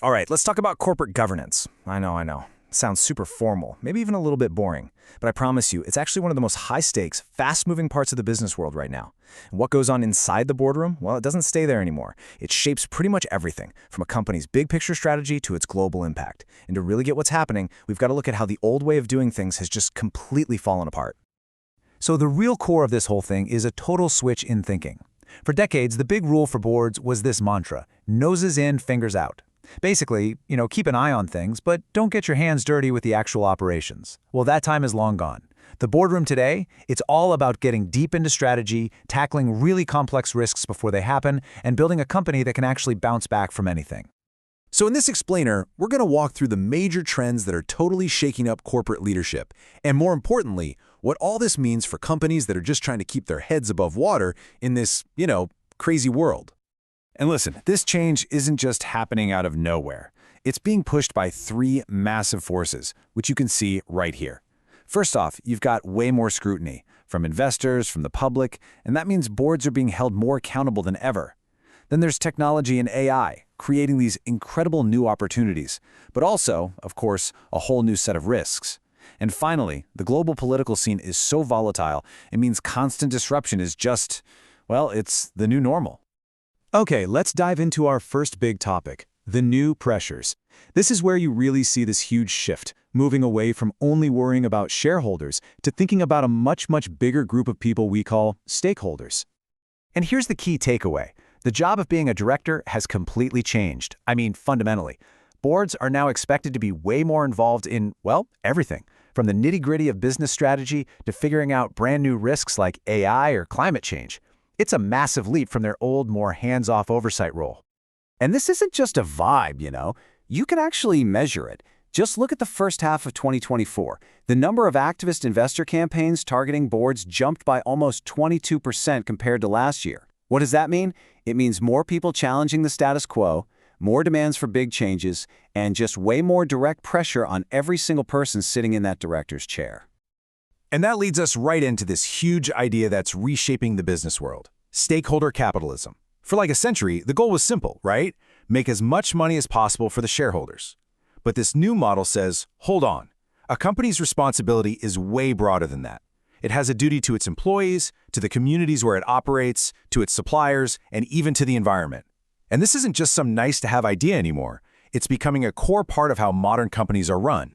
All right, let's talk about corporate governance. I know. Sounds super formal, maybe even a little bit boring. But I promise you, it's actually one of the most high-stakes, fast-moving parts of the business world right now. And what goes on inside the boardroom? Well, it doesn't stay there anymore. It shapes pretty much everything, from a company's big-picture strategy to its global impact. And to really get what's happening, we've got to look at how the old way of doing things has just completely fallen apart. So the real core of this whole thing is a total switch in thinking. For decades, the big rule for boards was this mantra: noses in, fingers out. Basically, keep an eye on things, but don't get your hands dirty with the actual operations. Well, that time is long gone. The boardroom today, it's all about getting deep into strategy, tackling really complex risks before they happen, and building a company that can actually bounce back from anything. So in this explainer, we're going to walk through the major trends that are totally shaking up corporate leadership, and more importantly, what all this means for companies that are just trying to keep their heads above water in this, crazy world. And listen, this change isn't just happening out of nowhere. It's being pushed by three massive forces, which you can see right here. First off, you've got way more scrutiny from investors, from the public, and that means boards are being held more accountable than ever. Then there's technology and AI, creating these incredible new opportunities, but also, of course, a whole new set of risks. And finally, the global political scene is so volatile, it means constant disruption is just, well, it's the new normal. Okay, let's dive into our first big topic, the new pressures. This is where you really see this huge shift, moving away from only worrying about shareholders to thinking about a much bigger group of people we call stakeholders. And here's the key takeaway. The job of being a director has completely changed. I mean, fundamentally. Boards are now expected to be way more involved in, well, everything, from the nitty-gritty of business strategy to figuring out brand new risks like AI or climate change. It's a massive leap from their old, more hands-off oversight role. And this isn't just a vibe, You can actually measure it. Just look at the first half of 2024. The number of activist investor campaigns targeting boards jumped by almost 22% compared to last year. What does that mean? It means more people challenging the status quo, more demands for big changes, and just way more direct pressure on every single person sitting in that director's chair. And that leads us right into this huge idea that's reshaping the business world: stakeholder capitalism. For like a century, the goal was simple, right? Make as much money as possible for the shareholders. But this new model says, hold on, a company's responsibility is way broader than that. It has a duty to its employees, to the communities where it operates, to its suppliers, and even to the environment. And this isn't just some nice-to-have idea anymore. It's becoming a core part of how modern companies are run.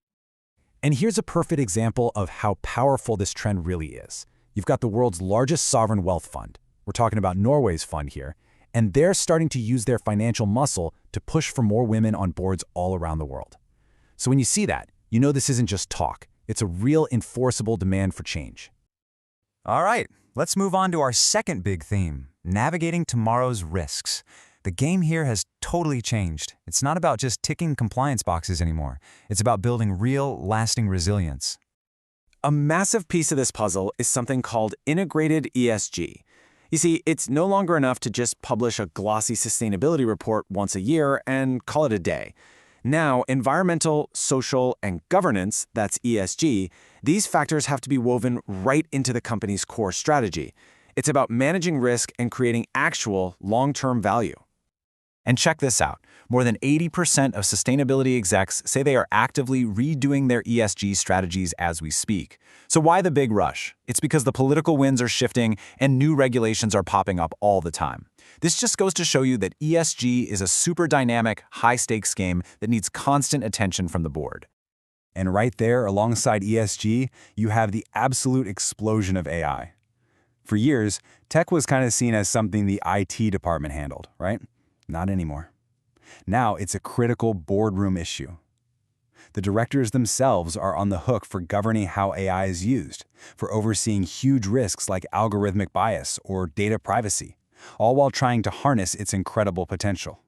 And here's a perfect example of how powerful this trend really is. You've got the world's largest sovereign wealth fund. We're talking about Norway's fund here. And they're starting to use their financial muscle to push for more women on boards all around the world. So when you see that, you know this isn't just talk. It's a real enforceable demand for change. All right, let's move on to our second big theme, navigating tomorrow's risks. The game here has totally changed. It's not about just ticking compliance boxes anymore. It's about building real, lasting resilience. A massive piece of this puzzle is something called integrated ESG. You see, it's no longer enough to just publish a glossy sustainability report once a year and call it a day. Now, environmental, social, and governance, that's ESG, these factors have to be woven right into the company's core strategy. It's about managing risk and creating actual long-term value. And check this out. More than 80% of sustainability execs say they are actively redoing their ESG strategies as we speak. So why the big rush? It's because the political winds are shifting and new regulations are popping up all the time. This just goes to show you that ESG is a super dynamic, high-stakes game that needs constant attention from the board. And right there, alongside ESG, you have the absolute explosion of AI. For years, tech was kind of seen as something the IT department handled, right? Not anymore. Now it's a critical boardroom issue. The directors themselves are on the hook for governing how AI is used, for overseeing huge risks like algorithmic bias or data privacy, all while trying to harness its incredible potential.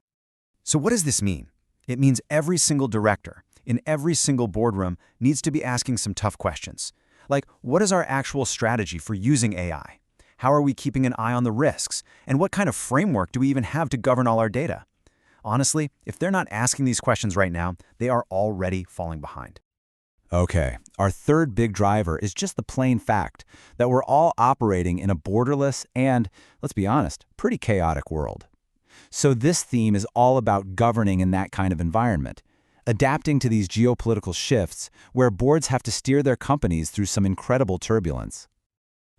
So what does this mean? It means every single director in every single boardroom needs to be asking some tough questions. Like, what is our actual strategy for using AI? How are we keeping an eye on the risks? And what kind of framework do we even have to govern all our data? Honestly, if they're not asking these questions right now, they are already falling behind. Okay, our third big driver is just the plain fact that we're all operating in a borderless and, let's be honest, pretty chaotic world. So this theme is all about governing in that kind of environment, adapting to these geopolitical shifts where boards have to steer their companies through some incredible turbulence.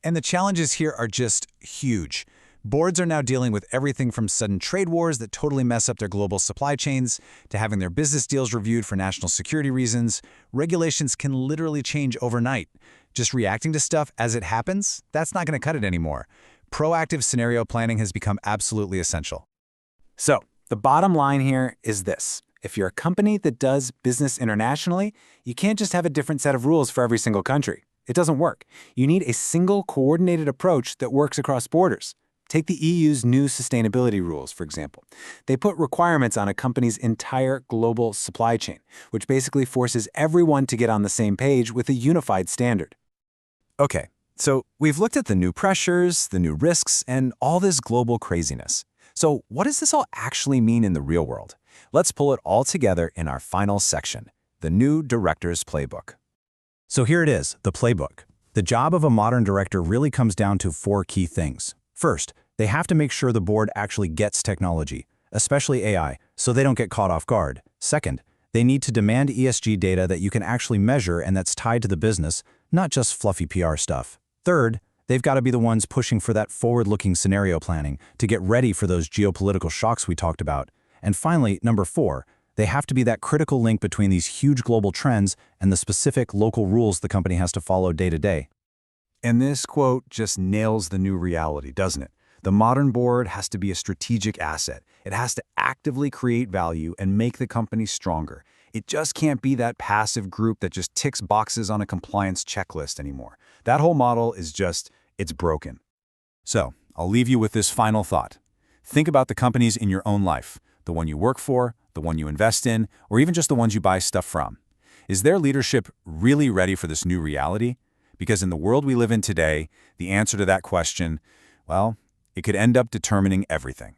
And the challenges here are just huge. Boards are now dealing with everything from sudden trade wars that totally mess up their global supply chains, to having their business deals reviewed for national security reasons. Regulations can literally change overnight. Just reacting to stuff as it happens, that's not going to cut it anymore. Proactive scenario planning has become absolutely essential. So, the bottom line here is this. If you're a company that does business internationally, you can't just have a different set of rules for every single country. It doesn't work. You need a single coordinated approach that works across borders. Take the EU's new sustainability rules, for example. They put requirements on a company's entire global supply chain, which basically forces everyone to get on the same page with a unified standard. Okay, so we've looked at the new pressures, the new risks, and all this global craziness. So what does this all actually mean in the real world? Let's pull it all together in our final section, the new director's playbook. So here it is, the playbook. The job of a modern director really comes down to 4 key things. First, they have to make sure the board actually gets technology, especially AI, so they don't get caught off guard. Second, they need to demand ESG data that you can actually measure and that's tied to the business, not just fluffy PR stuff. Third, they've got to be the ones pushing for that forward-looking scenario planning to get ready for those geopolitical shocks we talked about. And finally, number 4, they have to be that critical link between these huge global trends and the specific local rules the company has to follow day to day. And this quote just nails the new reality, doesn't it? The modern board has to be a strategic asset. It has to actively create value and make the company stronger. It just can't be that passive group that just ticks boxes on a compliance checklist anymore. That whole model is it's broken. So, I'll leave you with this final thought. Think about the companies in your own life, the one you work for, the one you invest in, or even just the ones you buy stuff from. Is their leadership really ready for this new reality? Because in the world we live in today, the answer to that question, well, it could end up determining everything.